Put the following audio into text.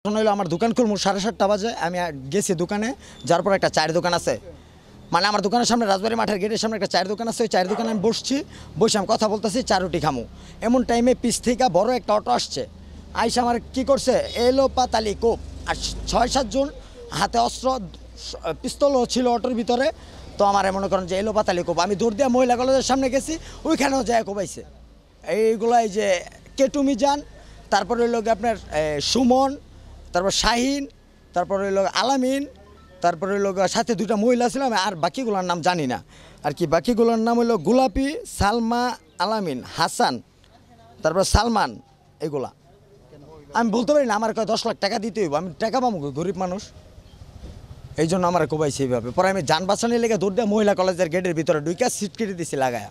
ঘটনা হলো আমার দোকান খুলবো 7:30 বাজে, আমি গেছি দোকানে, যার পর একটা চায়ের দোকান আছে, মানে আমার দোকানের সামনে রাজবাড়ি মাঠের গেটের সামনে একটা চায়ের দোকান আছে, ওই চায়ের দোকানে আমি বসে আমি কথা বলতেছি, চা রুটি খামু। এমন টাইমে পিছ থেকে বড় একটা অটো আসছে, আইসা আমার কী করছে, এলো পাতালি কোপ, আর 6-7 জন হাতে অস্ত্র পিস্তলও ছিল অটোর ভিতরে। তো আমার মনে করেন যে এলো পাতালি কোপ, আমি দৌড় দিয়ে মহিলা কলেজের সামনে গেছি, ওইখানেও যায় কোপাইছে। এইগুলাই যে কেটু মিজান, তারপরে হইল আপনার সুমন, তারপর শাহিন, তারপরে হইল আলামিন, তারপরে হইল সাথে 2টা মহিলা ছিল, আমি আর বাকিগুলোর নাম জানি না আর কি। বাকিগুলোর নাম হইল গোলাপি, সালমা, আলামিন, হাসান, তারপর সালমান। এগুলা আমি বলতে পারি না, আমার 10 লাখ টাকা দিতে হইব, আমি টাকা পাবো, গরিব মানুষ, এই জন্য আমার কোবাইছে এইভাবে। পরে আমি যান বাঁচানোর লেগে দৌড় দিয়ে মহিলা কলেজের গেটের ভিতরে ঢুকে সিট কেটে দিছি লাগায়া।